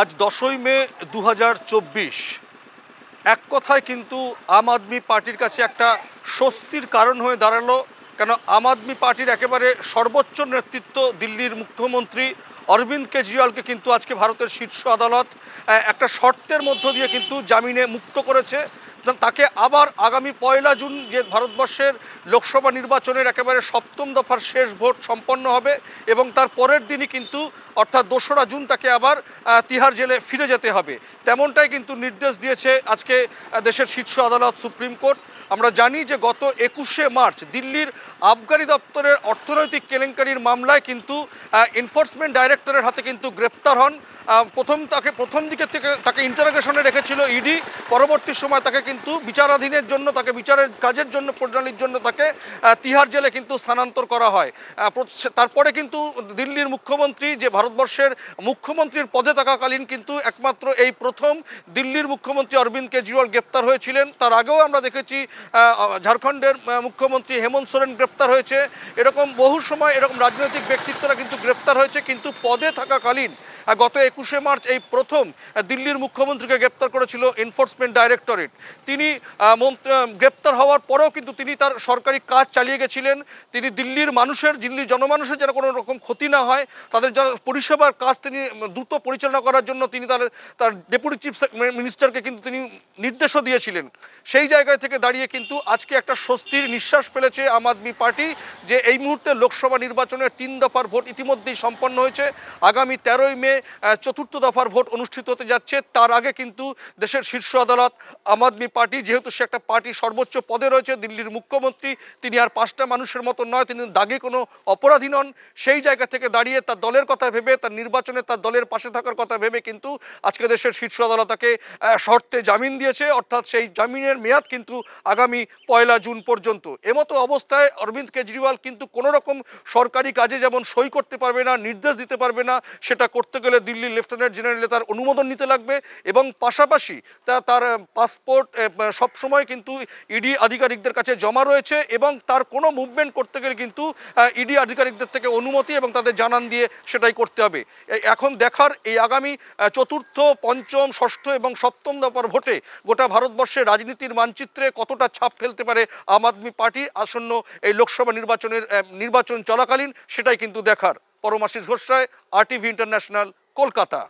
আজ 10ই মে 2024। এক কথায় কিন্তু আম আদমি পার্টির কাছে একটা স্বস্তির কারণ হয়ে দাঁড়ালো। কেন, আম আদমি পার্টির একেবারে সর্বোচ্চ নেতৃত্ব দিল্লির মুখ্যমন্ত্রী অরবিন্দ কেজরিওয়ালকে কিন্তু আজকে ভারতের শীর্ষ আদালত একটা শর্তের মধ্য দিয়ে কিন্তু জামিনে মুক্ত করেছে। তাকে আবার আগামী 1 জুন যে ভারতবর্ষের লোকসভা নির্বাচনের একেবারে সপ্তম দফার শেষ ভোট সম্পন্ন হবে এবং তার পরের দিনই কিন্তু অর্থাৎ 2রা জুন তাকে আবার তিহার জেলে ফিরে যেতে হবে, তেমনটাই কিন্তু নির্দেশ দিয়েছে আজকে দেশের শীর্ষ আদালত সুপ্রিম কোর্ট। আমরা জানি যে গত 21শে মার্চ দিল্লির আবগারি দপ্তরের অর্থনৈতিক কেলেঙ্কারির মামলায় কিন্তু এনফোর্সমেন্ট ডাইরেক্টরের হাতে কিন্তু গ্রেপ্তার হন। প্রথম দিকে থেকে তাকে ইন্টারোগেশনে রেখেছিল ইডি, পরবর্তী সময় তাকে কিন্তু বিচারাধীনের জন্য, তাকে বিচারের কাজের জন্য, প্রণালীর জন্য তাকে তিহার জেলে কিন্তু স্থানান্তর করা হয়। তারপরে কিন্তু দিল্লির মুখ্যমন্ত্রী, যে ভারতবর্ষের মুখ্যমন্ত্রীর পদে থাকাকালীন কিন্তু একমাত্র এই প্রথম দিল্লির মুখ্যমন্ত্রী অরবিন্দ কেজরিওয়াল গ্রেপ্তার হয়েছিলেন। তার আগেও আমরা দেখেছি ঝাড়খণ্ডের মুখ্যমন্ত্রী হেমন্ত সোরেন গ্রেপ্তার হয়েছে। এরকম বহু সময় এরকম রাজনৈতিক ব্যক্তিত্বরা কিন্তু গ্রেপ্তার হয়েছে, কিন্তু পদে থাকাকালীন গত 21শে মার্চ এই প্রথম দিল্লির মুখ্যমন্ত্রীকে গ্রেপ্তার করেছিল এনফোর্সমেন্ট ডাইরেক্টরেট। তিনি গ্রেপ্তার হওয়ার পরেও কিন্তু তিনি তার সরকারি কাজ চালিয়ে গেছিলেন। তিনি দিল্লির জনমানুষের যেন কোনো রকম ক্ষতি না হয়, তাদের যারা পরিষেবার কাজ তিনি দ্রুত পরিচালনা করার জন্য তিনি তার ডেপুটি চিফ মিনিস্টারকে কিন্তু তিনি নির্দেশও দিয়েছিলেন। সেই জায়গায় থেকে দাঁড়িয়ে কিন্তু আজকে একটা স্বস্তির নিঃশ্বাস ফেলেছে আম আদমি পার্টি, যে এই মুহূর্তে লোকসভা নির্বাচনের 3 দফার ভোট ইতিমধ্যেই সম্পন্ন হয়েছে। আগামী 13ই মে 4র্থ দফার ভোট অনুষ্ঠিত হতে যাচ্ছে। তার আগে কিন্তু দেশের শীর্ষ আদালত আম আদমি পার্টি, যেহেতু সে একটা পার্টি সর্বোচ্চ পদে রয়েছে, দিল্লির মুখ্যমন্ত্রী, তিনি আর 5টা মানুষের মতো নয়, তিনি দাগে কোনো অপরাধী নন। সেই জায়গা থেকে দাঁড়িয়ে তার দলের কথা ভেবে, তার নির্বাচনে তার দলের পাশে থাকার কথা ভেবে কিন্তু আজকে দেশের শীর্ষ আদালত তাকে শর্তে জামিন দিয়েছে, অর্থাৎ সেই জামিনের মেয়াদ কিন্তু আগামী 1 জুন পর্যন্ত। এমতো অবস্থায় অরবিন্দ কেজরিওয়াল কিন্তু কোনো রকম সরকারি কাজে যেমন সই করতে পারবে না, নির্দেশ দিতে পারবে না, সেটা করতে গেলে দিল্লির লেফটেন্যান্ট জেনারেলে তার অনুমোদন নিতে লাগবে এবং পাশাপাশি তার পাসপোর্ট সবসময় কিন্তু ইডি আধিকারিকদের কাছে জমা রয়েছে এবং তার কোনো মুভমেন্ট করতে গেলে কিন্তু ইডি আধিকারিকদের থেকে অনুমতি এবং তাদের জানান দিয়ে সেটাই করতে হবে। এখন দেখার এই আগামী 4র্থ, 5ম, 6ষ্ঠ এবং 7ম দফার ভোটে গোটা ভারতবর্ষের রাজনীতির মানচিত্রে কতটা ছাপ ফেলতে পারে আম আদমি পার্টি আসন্ন এই লোকসভা নির্বাচন চলাকালীন, সেটাই কিন্তু দেখার। পরমাশিস ঘোষ রায়, RTV ইন্টারন্যাশনাল, কলকাতা।